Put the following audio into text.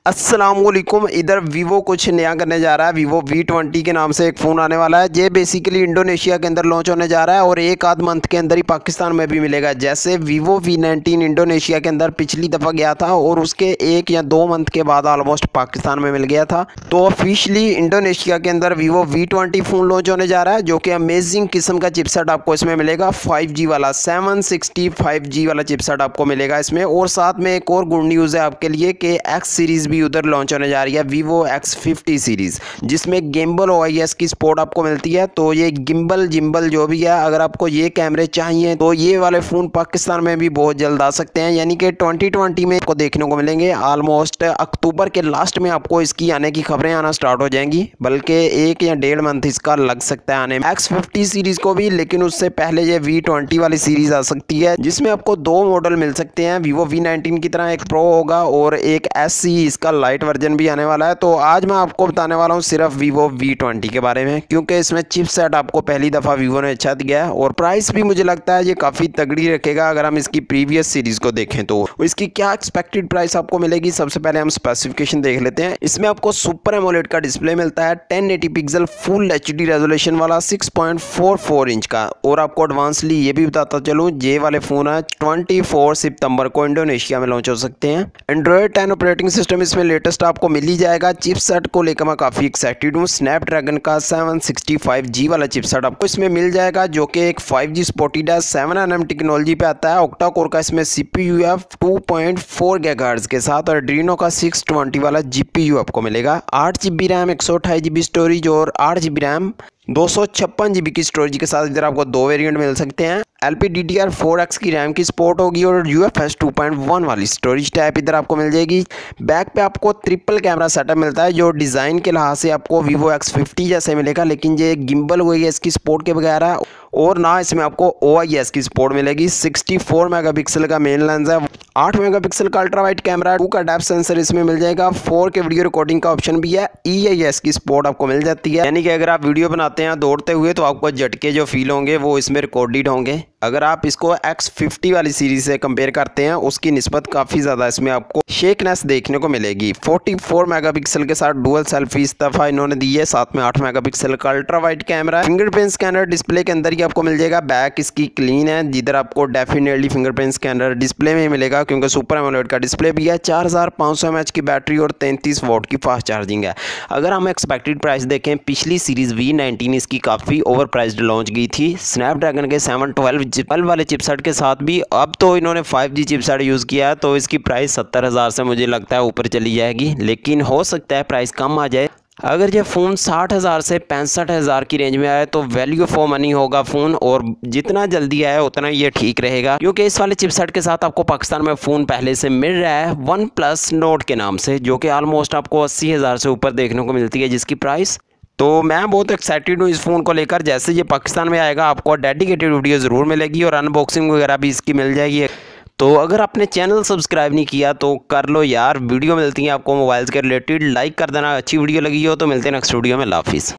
अस्सलामुअलैकुम। इधर वीवो कुछ नया करने जा रहा है। वीवो V20 के नाम से एक फ़ोन आने वाला है। ये बेसिकली इंडोनेशिया के अंदर लॉन्च होने जा रहा है और एक आध मंथ के अंदर ही पाकिस्तान में भी मिलेगा। जैसे वीवो V19 इंडोनेशिया के अंदर पिछली दफ़ा गया था और उसके 1 या 2 मंथ के बाद ऑलमोस्ट पाकिस्तान में मिल गया था। तो ऑफिशियली इंडोनेशिया के अंदर वीवो V20 फ़ोन लॉन्च होने जा रहा है, जो कि अमेजिंग किस्म का चिपसेट आपको इसमें मिलेगा। 5G वाला 765G वाला चिपसेट आपको मिलेगा इसमें। और साथ में एक और गुड न्यूज़ है आपके लिए कि X सीरीज़ भी उधर लॉन्च होने जा रही है, Vivo X50 सीरीज़, जिसमें गिम्बल OIS की सपोर्ट आपको मिलती है। तो ये गिम्बल जिम्बल जो भी है, अगर आपको ये कैमरे चाहिए तो ये वाले फ़ोन पाकिस्तान में भी बहुत जल्द आ सकते हैं, यानी कि 2020 में आपको देखने को मिलेंगे। ऑलमोस्ट अक्टूबर के लास्ट में आपको इसकी आने की खबरें आना स्टार्ट हो जाएंगी, बल्कि 1 या 1.5 मंथ इसका लग सकता है आने में X50 सीरीज़ को भी। लेकिन उससे पहले ये V20 वाली सीरीज़ आ सकती है, जिसमें आपको 2 मॉडल मिल सकते हैं। Vivo V19 की तरह एक प्रो होगा और एक SE इसका लाइट वर्जन भी आने वाला है। तो आज मैं आपको बताने वाला हूँ सिर्फ Vivo V20 के बारे में, क्योंकि इसमें चिपसेट आपको पहली दफ़ा Vivo ने अच्छा दिया है और प्राइस भी मुझे लगता है ये काफ़ी तगड़ी रखेगा। अगर हम इसकी प्रीवियस सीरीज़ को देखें तो इसकी क्या एक्सपेक्टेड प्राइस आपको मिलेगी, सबसे पहले हम स्पेसिफिकेशन देख लेते हैं। इसमें आपको सुपर एमोलेड का डिस्प्ले मिलता है, 1080 पिक्सल फुल HD रेजोल्यूशन वाला 6.44 इंच का। और आपको एडवांसली ये भी बताता चलूँ, ये वाले फ़ोन है 24 सितंबर को इंडोनेशिया में लॉन्च हो सकते हैं। एंड्रॉयड 10 ऑपरेटिंग सिस्टम इसमें लेटेस्ट आपको मिल ही जाएगा। चिपसेट को लेकर मैं काफ़ी एक्साइटेड हूँ। स्नैपड्रैगन का 765G वाला चिपसेट आपको इसमें मिल जाएगा, जो कि एक 5G सपोर्टेड है, 7nm टेक्नोलॉजी पे आता है। ऑक्टा कोर का इसमें CPU है 2.4 GHz के साथ, और एड्रीनो का 620 वाला GPU आपको मिलेगा। 8GB रैम, 128GB स्टोरेज और 8GB रैम 256GB की स्टोरेज के साथ इधर आपको 2 वेरिएंट मिल सकते हैं। LPDDR4X की रैम की सपोर्ट होगी और UFS 2.1 वाली स्टोरेज टाइप इधर आपको मिल जाएगी। बैक पे आपको ट्रिपल कैमरा सेटअप मिलता है, जो डिज़ाइन के लिहाज से आपको Vivo X50 जैसे मिलेगा, लेकिन ये गिम्बल हुई है इसकी सपोर्ट के बगैर है, और ना इसमें आपको OIS की सपोर्ट मिलेगी। 64 मेगापिक्सल का मेन लेंस है, 8 मेगापिक्सल का अल्ट्रा वाइड कैमरा, 2 का डेप्थ सेंसर इसमें मिल जाएगा, 4K वीडियो रिकॉर्डिंग का ऑप्शन भी है, EIS की सपोर्ट आपको मिल जाती है। यानी कि अगर आप वीडियो बनाते हैं दौड़ते हुए तो आपको झटके जो फील होंगे वो इसमें रिकॉर्डेड होंगे। अगर आप इसको X50 वाली सीरीज से कंपेयर करते हैं, उसकी निस्बत काफ़ी ज़्यादा इसमें आपको शेकनेस देखने को मिलेगी। 44 मेगापिक्सल के साथ डुअल सेल्फी इस दफ़ा इन्होंने दी है, साथ में 8 मेगापिक्सल का ultra wide camera. Fingerprint scanner display के अंदर ही आपको मिल जाएगा। बैक इसकी क्लीन है, जिधर आपको डेफिनेटली फिंगरप्रिंट स्कैनर डिस्प्ले में ही मिलेगा, क्योंकि सुपर एमोलेड का डिस्प्ले भी है। 4500 mAh की बैटरी और 33 वाट की फास्ट चार्जिंग है। अगर हम एक्सपेक्टेड प्राइस देखें, पिछली सीरीज़ V19 इसकी काफ़ी ओवर प्राइस्ड लॉन्च गई थी स्नैपड्रैगन के 712 वाले चिपसेट के साथ भी। अब तो इन्होंने 5G चिपसेट यूज़ किया है, तो इसकी प्राइस 70,000 से मुझे लगता है ऊपर चली जाएगी, लेकिन हो सकता है प्राइस कम आ जाए। अगर ये फ़ोन 60,000 से 65,000 की रेंज में आए तो वैल्यू फॉर मनी होगा फ़ोन, और जितना जल्दी आए उतना ये ठीक रहेगा, क्योंकि इस वाले चिपसेट के साथ आपको पाकिस्तान में फ़ोन पहले से मिल रहा है OnePlus Nord के नाम से, जो कि ऑलमोस्ट आपको 80,000 से ऊपर देखने को मिलती है जिसकी प्राइस। तो मैं बहुत एक्साइटेड हूँ इस फ़ोन को लेकर। जैसे ये पाकिस्तान में आएगा आपको डेडिकेटेड वीडियो ज़रूर मिलेगी और अनबॉक्सिंग वगैरह भी इसकी मिल जाएगी। तो अगर आपने चैनल सब्सक्राइब नहीं किया तो कर लो यार। वीडियो मिलती है आपको मोबाइल्स के रिलेटेड, लाइक कर देना। अच्छी वीडियो लगी हो तो मिलते हैं नेक्स्ट वीडियो में। अल्लाह हाफिज़।